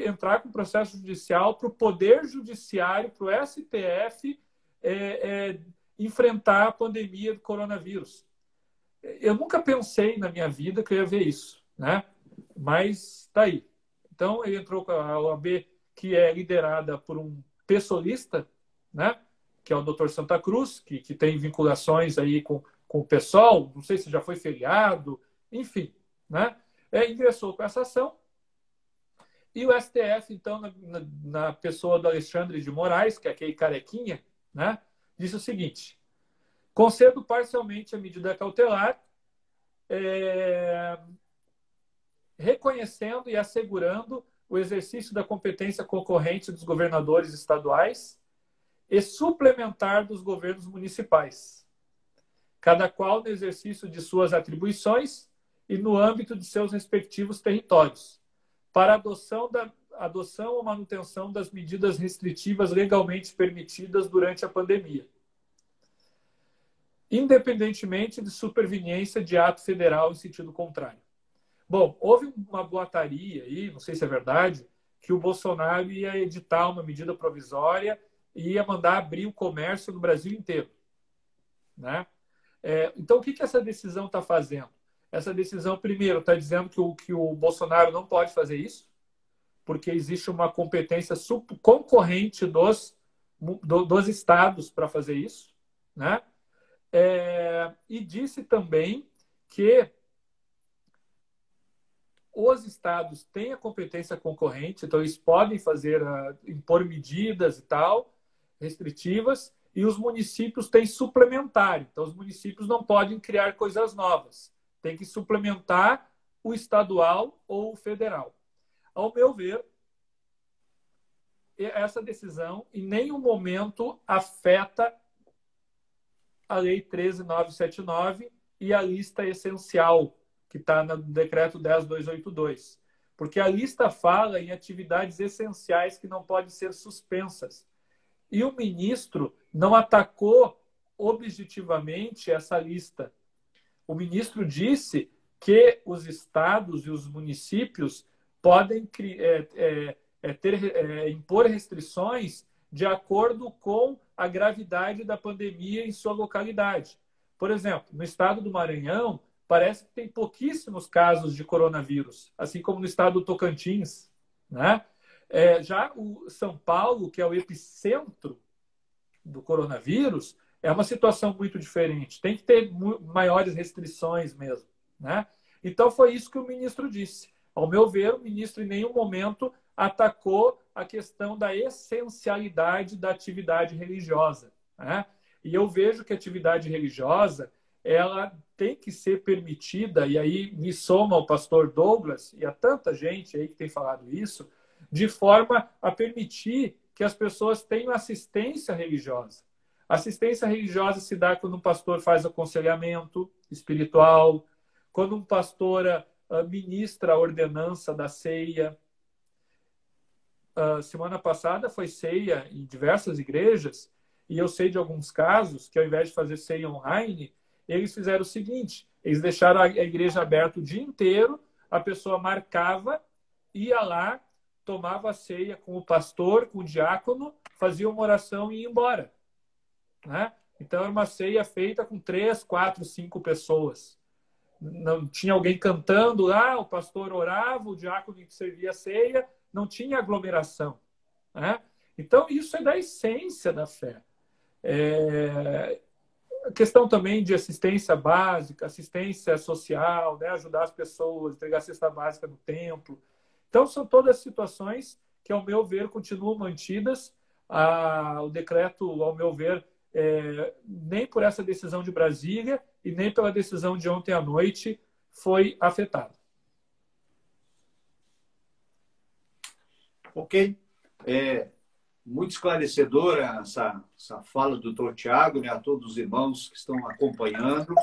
Speaker 1: entrar com processo judicial para o Poder Judiciário, para o STF, enfrentar a pandemia do coronavírus. Eu nunca pensei na minha vida que eu ia ver isso, né? Mas está aí. Então, ele entrou com a OAB, que é liderada por um pessoalista, né? Que é o Dr. Santa Cruz, que tem vinculações aí com o PSOL, não sei se já foi feriado, enfim, né? Ingressou com essa ação. E o STF, então, na pessoa do Alexandre de Moraes, que é aquele carequinha, né? Disse o seguinte: concedo parcialmente a medida cautelar, reconhecendo e assegurando o exercício da competência concorrente dos governadores estaduais e suplementar dos governos municipais, cada qual no exercício de suas atribuições e no âmbito de seus respectivos territórios, para adoção ou manutenção das medidas restritivas legalmente permitidas durante a pandemia, independentemente de superveniência de ato federal em sentido contrário. Bom, houve uma boataria aí, não sei se é verdade, que o Bolsonaro ia editar uma medida provisória e ia mandar abrir o comércio no Brasil inteiro. Né? Então, o que essa decisão está fazendo? Essa decisão, primeiro, está dizendo que o Bolsonaro não pode fazer isso, porque existe uma competência concorrente dos estados para fazer isso. Né? E disse também que os estados têm a competência concorrente, então eles podem impor medidas e tal, restritivas, e os municípios têm suplementar. Então, os municípios não podem criar coisas novas. Tem que suplementar o estadual ou o federal. Ao meu ver, essa decisão em nenhum momento afeta a Lei 13.979 e a lista essencial, que está no Decreto 10.282. Porque a lista fala em atividades essenciais que não podem ser suspensas. E o ministro não atacou objetivamente essa lista. O ministro disse que os estados e os municípios podem impor restrições de acordo com a gravidade da pandemia em sua localidade. Por exemplo, no estado do Maranhão, parece que tem pouquíssimos casos de coronavírus, assim como no estado do Tocantins, né? Já o São Paulo, que é o epicentro do coronavírus, é uma situação muito diferente. Tem que ter maiores restrições mesmo, né? Então, foi isso que o ministro disse. Ao meu ver, o ministro em nenhum momento atacou a questão da essencialidade da atividade religiosa, né? E eu vejo que a atividade religiosa ela tem que ser permitida, e aí me soma o pastor Douglas e a tanta gente aí que tem falado isso, de forma a permitir que as pessoas tenham assistência religiosa. Assistência religiosa se dá quando um pastor faz aconselhamento espiritual, quando um pastor ministra a ordenança da ceia. Semana passada foi ceia em diversas igrejas, e eu sei de alguns casos que, ao invés de fazer ceia online, eles fizeram o seguinte: eles deixaram a igreja aberta o dia inteiro, a pessoa marcava, ia lá, tomava a ceia com o pastor, com o diácono, fazia uma oração e ia embora, né? Então, era uma ceia feita com 3, 4, 5 pessoas. Não tinha alguém cantando lá, o pastor orava, o diácono servia a ceia, não tinha aglomeração, né? Então, isso é da essência da fé. A questão também de assistência básica, assistência social, né? Ajudar as pessoas, entregar a cesta básica no templo. Então, são todas situações que, ao meu ver, continuam mantidas. O decreto, ao meu ver, nem por essa decisão de Brasília e nem pela decisão de ontem à noite foi afetado.
Speaker 2: Ok. Muito esclarecedora essa fala do Dr. Tiago, né, a todos os irmãos que estão acompanhando.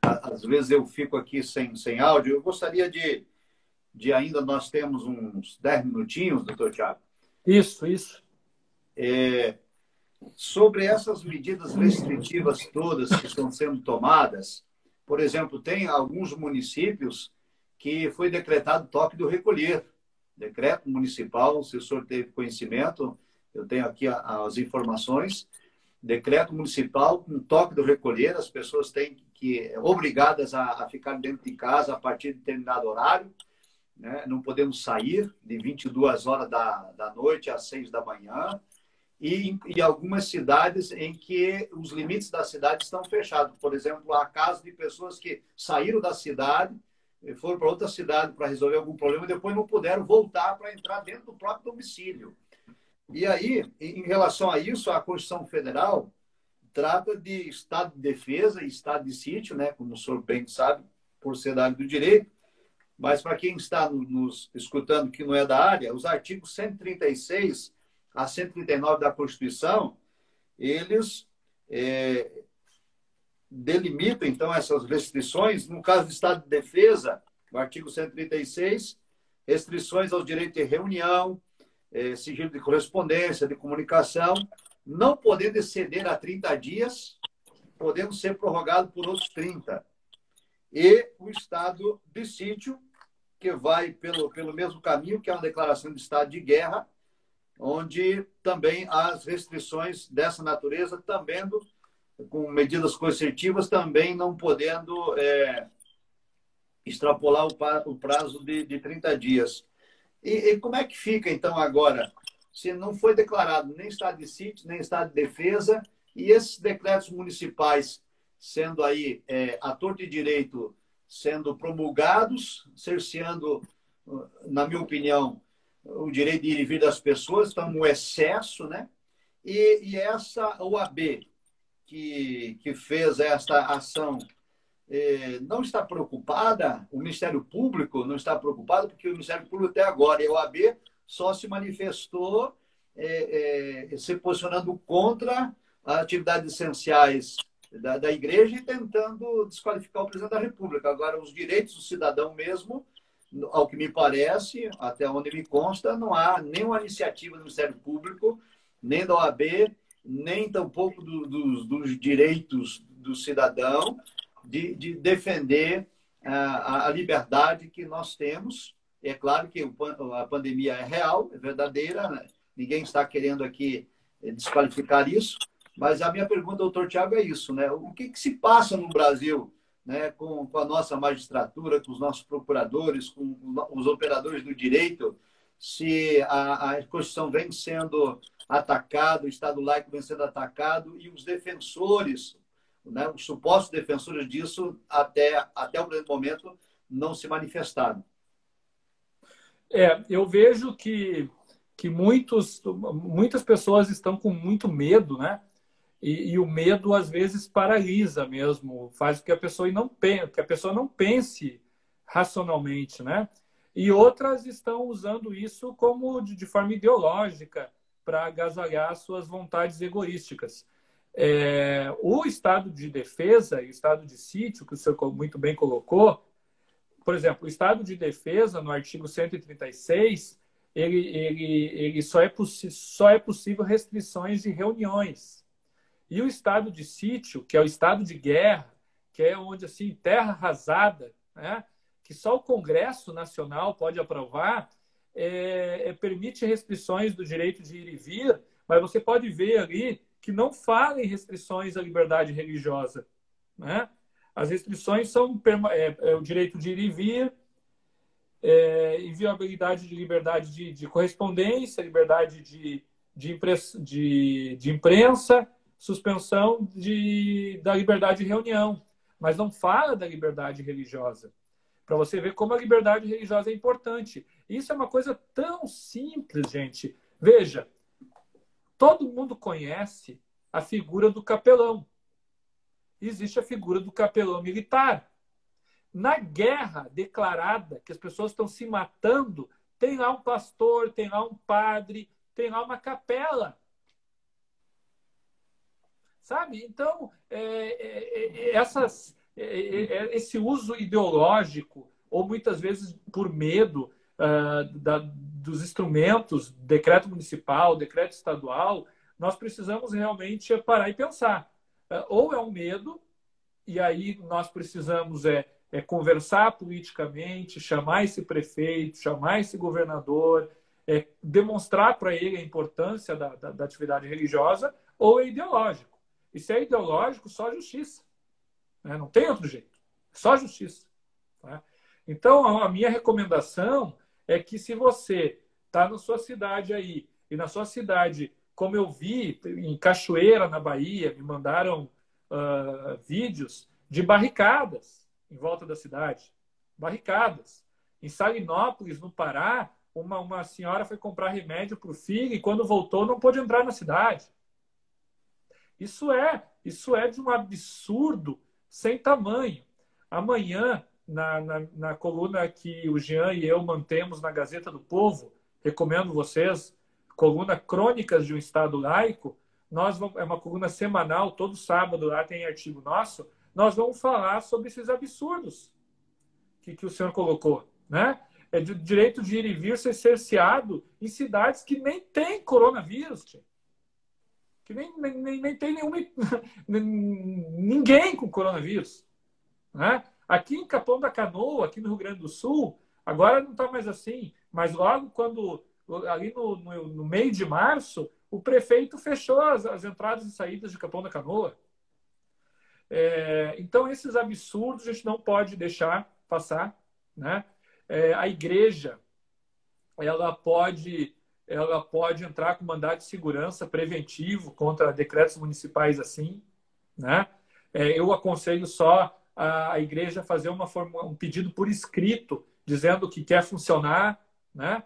Speaker 2: Às vezes eu fico aqui sem áudio. Eu gostaria de ainda, nós temos uns 10 minutinhos, Dr. Tiago.
Speaker 1: Isso.
Speaker 2: Sobre essas medidas restritivas todas que estão sendo tomadas, por exemplo, tem alguns municípios que foi decretado toque do recolher. Decreto municipal, se o senhor teve conhecimento, eu tenho aqui as informações. Decreto municipal com toque do recolher, as pessoas têm obrigadas a ficar dentro de casa a partir de determinado horário, né? Não podemos sair de 22 horas da noite às 6 da manhã. E algumas cidades em que os limites da cidade estão fechados. Por exemplo, há casos de pessoas que saíram da cidade, foram para outra cidade para resolver algum problema e depois não puderam voltar para entrar dentro do próprio domicílio. E aí, em relação a isso, a Constituição Federal trata de estado de defesa e estado de sítio, né? Como o senhor bem sabe, por ser da área do direito. Mas para quem está nos escutando que não é da área, os artigos 136 a 139 da Constituição, eles delimitam, então, essas restrições. No caso do estado de defesa, o artigo 136, restrições aos direitos de reunião, sigilo de correspondência, de comunicação, não podendo exceder a 30 dias, podendo ser prorrogado por outros 30. E o estado de sítio, que vai pelo mesmo caminho, que é uma declaração de estado de guerra, onde também as restrições dessa natureza, também com medidas coercitivas, também não podendo extrapolar o prazo de 30 dias. E como é que fica, então, agora, se não foi declarado nem estado de sítio, nem estado de defesa, e esses decretos municipais sendo aí, à torto e direito, sendo promulgados, cerceando, na minha opinião, o direito de ir e vir das pessoas, então um excesso, né? E essa OAB que fez esta ação não está preocupada, o Ministério Público não está preocupado, porque o Ministério Público até agora e a OAB só se manifestou se posicionando contra as atividades essenciais da igreja e tentando desqualificar o presidente da República. Agora, os direitos do cidadão mesmo, ao que me parece, até onde me consta, não há nenhuma iniciativa do Ministério Público, nem da OAB, nem tampouco dos direitos do cidadão de defender a liberdade que nós temos. É claro que a pandemia é real, é verdadeira, né? Ninguém está querendo aqui desqualificar isso, mas a minha pergunta, doutor Tiago, é isso, né? O que se passa no Brasil, né, com a nossa magistratura, com os nossos procuradores, com os operadores do direito, se a Constituição vem sendo atacada, o Estado laico vem sendo atacado e os defensores, né, os supostos defensores disso, até o presente momento, não se manifestaram.
Speaker 1: Eu vejo que muitas pessoas estão com muito medo, né? E o medo, às vezes, paralisa mesmo, faz com que a pessoa não pense racionalmente, né? E outras estão usando isso como de forma ideológica para agasalhar suas vontades egoísticas. O estado de defesa e o estado de sítio, que o senhor muito bem colocou, por exemplo, o estado de defesa, no artigo 136, ele só é possível restrições de reuniões. E o estado de sítio, que é o estado de guerra, que é onde, assim, terra arrasada, né, que só o Congresso Nacional pode aprovar, permite restrições do direito de ir e vir, mas você pode ver ali que não fala em restrições à liberdade religiosa, né? As restrições são o direito de ir e vir, inviolabilidade de liberdade de correspondência, liberdade de imprensa, suspensão da liberdade de reunião, mas não fala da liberdade religiosa. Para você ver como a liberdade religiosa é importante. Isso é uma coisa tão simples, gente. Veja, todo mundo conhece a figura do capelão. Existe a figura do capelão militar. Na guerra declarada, que as pessoas estão se matando, tem lá um pastor, tem lá um padre, tem lá uma capela. Sabe? Então, esse uso ideológico, ou muitas vezes por medo dos instrumentos, decreto municipal, decreto estadual, nós precisamos realmente parar e pensar. Ou é um medo, e aí nós precisamos conversar politicamente, chamar esse prefeito, chamar esse governador, demonstrar para ele a importância da atividade religiosa, ou é ideológico. E se é ideológico, só justiça. Né? Não tem outro jeito. Só justiça. Tá? Então, a minha recomendação é que se você está na sua cidade aí, e na sua cidade, como eu vi em Cachoeira, na Bahia, me mandaram vídeos de barricadas em volta da cidade. Barricadas. Em Salinópolis, no Pará, uma senhora foi comprar remédio para o filho e quando voltou não pôde entrar na cidade. Isso é de um absurdo sem tamanho. Amanhã, na coluna que o Jean e eu mantemos na Gazeta do Povo, recomendo vocês, coluna Crônicas de um Estado Laico, é uma coluna semanal, todo sábado lá tem artigo nosso, nós vamos falar sobre esses absurdos que o senhor colocou. Né? É de direito de ir e vir ser cerceado em cidades que nem tem coronavírus, tia. Que nem tem ninguém com coronavírus. Né? Aqui em Capão da Canoa, aqui no Rio Grande do Sul, agora não está mais assim, mas logo ali no meio de março, o prefeito fechou as entradas e saídas de Capão da Canoa. Então, esses absurdos a gente não pode deixar passar. Né? A igreja, ela pode entrar com mandado de segurança preventivo contra decretos municipais assim. Né? Eu aconselho só a igreja fazer um pedido por escrito, dizendo que quer funcionar, né?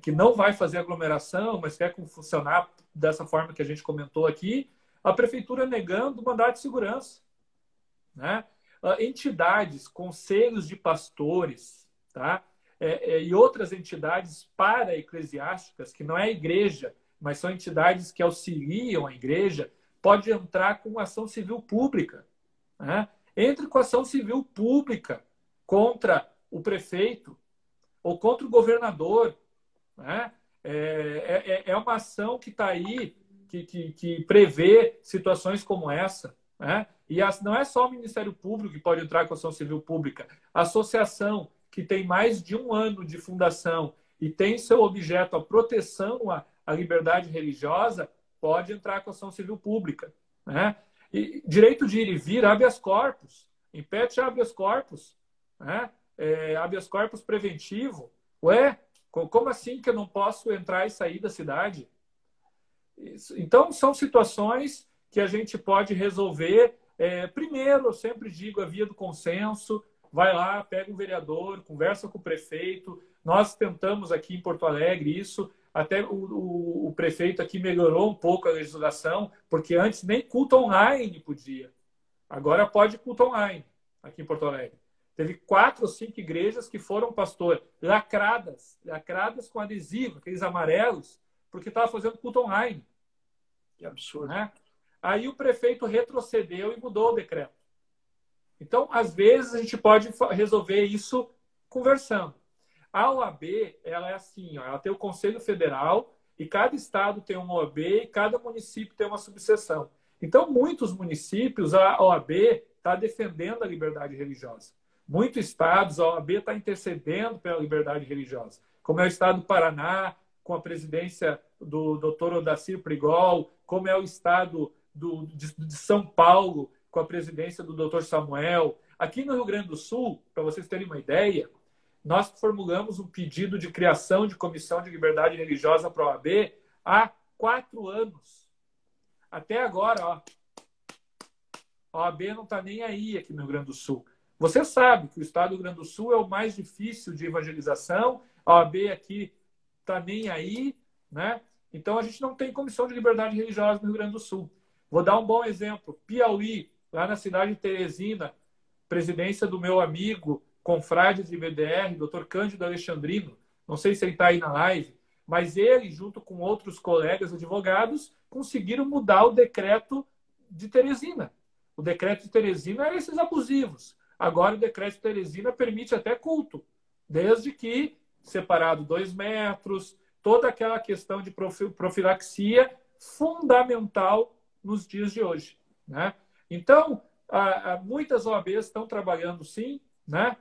Speaker 1: Que não vai fazer aglomeração, mas quer funcionar dessa forma que a gente comentou aqui, a prefeitura negando o mandado de segurança. Né? Entidades, conselhos de pastores, tá? e outras entidades para-eclesiásticas, que não é a igreja, mas são entidades que auxiliam a igreja, pode entrar com ação civil pública. Né? Entre com ação civil pública contra o prefeito ou contra o governador. Né? É uma ação que está aí, que prevê situações como essa. Né? E não é só o Ministério Público que pode entrar com ação civil pública. A associação que tem mais de 1 ano de fundação e tem seu objeto a proteção à liberdade religiosa, pode entrar com ação civil pública. Né? E direito de ir e vir, habeas corpus, impede habeas corpus, né? Habeas corpus preventivo. Ué, como assim que eu não posso entrar e sair da cidade? Então, são situações que a gente pode resolver. Primeiro, eu sempre digo, a via do consenso. Vai lá, pega um vereador, conversa com o prefeito. Nós tentamos aqui em Porto Alegre isso. Até o prefeito aqui melhorou um pouco a legislação, porque antes nem culto online podia. Agora pode culto online aqui em Porto Alegre. Teve 4 ou 5 igrejas que foram, pastor, lacradas com adesivo, aqueles amarelos, porque estava fazendo culto online.
Speaker 2: Que absurdo.
Speaker 1: Né? Aí o prefeito retrocedeu e mudou o decreto. Então, às vezes, a gente pode resolver isso conversando. A OAB, ela é assim, ó, ela tem o Conselho Federal e cada estado tem uma OAB e cada município tem uma subseção. Então, muitos municípios, a OAB está defendendo a liberdade religiosa. Muitos estados, a OAB está intercedendo pela liberdade religiosa, como é o estado do Paraná, com a presidência do Dr. Odacir Prigol, como é o estado de São Paulo, com a presidência do Dr. Samuel. Aqui no Rio Grande do Sul, para vocês terem uma ideia, nós formulamos um pedido de criação de comissão de liberdade religiosa para a OAB há 4 anos. Até agora, ó, a OAB não está nem aí aqui no Rio Grande do Sul. Você sabe que o estado do Rio Grande do Sul é o mais difícil de evangelização, a OAB aqui está nem aí, né? Então a gente não tem comissão de liberdade religiosa no Rio Grande do Sul. Vou dar um bom exemplo. Piauí, lá na cidade de Teresina, presidência do meu amigo, confrade de BDR, Dr. Cândido Alexandrino, não sei se ele está aí na live, mas ele, junto com outros colegas advogados, conseguiram mudar o decreto de Teresina. O decreto de Teresina era esses abusivos. Agora o decreto de Teresina permite até culto, desde que separado 2 metros, toda aquela questão de profilaxia fundamental nos dias de hoje. Né? Então, muitas OABs estão trabalhando sim. Né?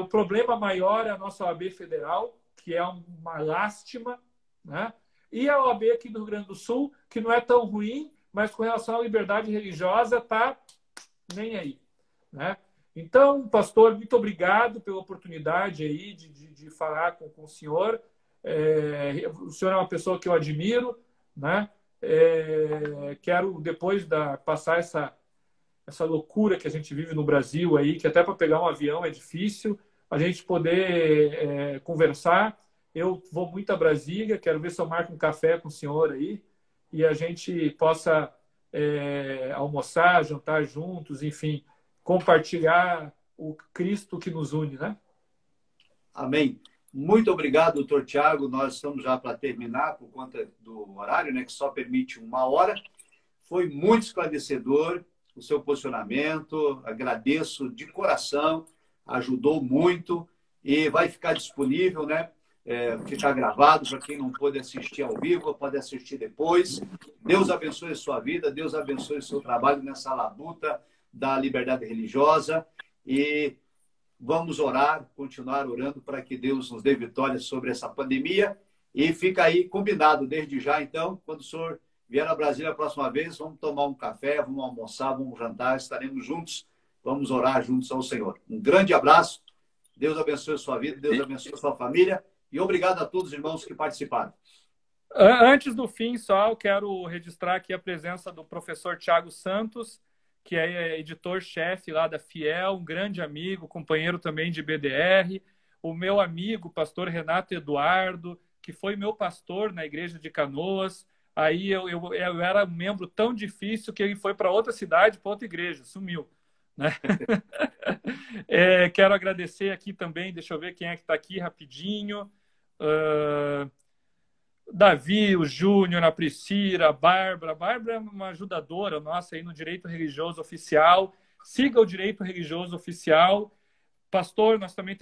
Speaker 1: O problema maior é a nossa OAB federal, que é uma lástima. Né? E a OAB aqui do Rio Grande do Sul, que não é tão ruim, mas com relação à liberdade religiosa, está nem aí. Né? Então, pastor, muito obrigado pela oportunidade aí de falar com o senhor. O senhor é uma pessoa que eu admiro, né? Quero, depois passar essa loucura que a gente vive no Brasil aí, que até para pegar um avião é difícil, a gente poder conversar. Eu vou muito a Brasília, quero ver se eu marco um café com o senhor aí e a gente possa almoçar, jantar juntos, enfim, compartilhar o Cristo que nos une, né?
Speaker 2: Amém. Muito obrigado, doutor Tiago. Nós estamos já para terminar por conta do horário, né, que só permite 1 hora. Foi muito esclarecedor o seu posicionamento. Agradeço de coração. Ajudou muito e vai ficar disponível, né? Ficar gravado para quem não pôde assistir ao vivo, pode assistir depois. Deus abençoe a sua vida, Deus abençoe o seu trabalho nessa labuta da liberdade religiosa e vamos orar, continuar orando para que Deus nos dê vitória sobre essa pandemia. E fica aí combinado desde já, então, quando o senhor vier a Brasília a próxima vez, vamos tomar um café, vamos almoçar, vamos jantar, estaremos juntos, vamos orar juntos ao Senhor. Um grande abraço, Deus abençoe a sua vida, Deus abençoe a sua família e obrigado a todos os irmãos que participaram.
Speaker 1: Antes do fim, só eu quero registrar aqui a presença do professor Tiago Santos, que é editor-chefe lá da Fiel, um grande amigo, companheiro também de BDR, o meu amigo, pastor Renato Eduardo, que foi meu pastor na igreja de Canoas. Aí eu era um membro tão difícil que ele foi para outra cidade, para outra igreja, sumiu. né? Quero agradecer aqui também, deixa eu ver quem é que está aqui rapidinho. Davi, o Júnior, a Priscila, a Bárbara. A Bárbara é uma ajudadora nossa aí no Direito Religioso Oficial. Siga o Direito Religioso Oficial. Pastor, nós também